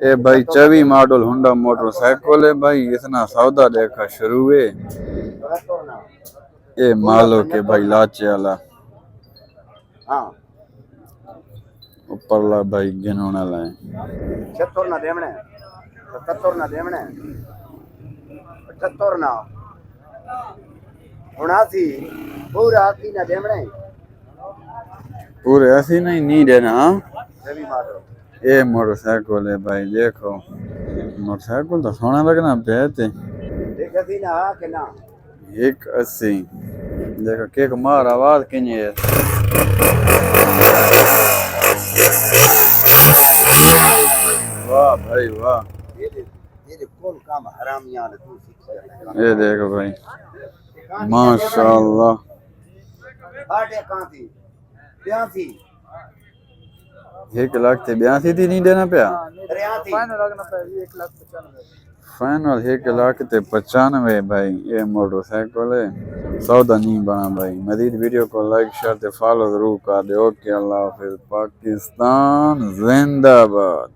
ए भाई 24 model Honda motorcycle है भाई, इतना सौदा देखा शुरू है। ये मालो के भाई लाचे वाला हाँ ऊपर ला भाई गिनोना लाए 76 ना देवणे 77 ना देवणे 78 ना 79 पूरा 80 ना देवणे पूरे ऐसी नहीं देना। सभी मारो ये मोटरसाइकिल है भाई, देखो मोटरसाइकिल तो सोना लगना बेहते देख सी ना के ना 180। देखो केक मार आवाज किनी है। वाह भाई वाह, ये कौन काम हरामियां ने तू सीख ये देखो भाई माशाल्लाह। आटे कहां थी 82 1 लाख से 82 थी नहीं देना पे फाइनल 1 लाख से 95 भाई। ये मोटरसाइकिल है, सौदा नहीं बना भाई। मजीद वीडियो को लाइक शेयर फॉलो जरूर कर दे। ओके अल्लाह हाफिज, पाकिस्तान जिंदाबाद।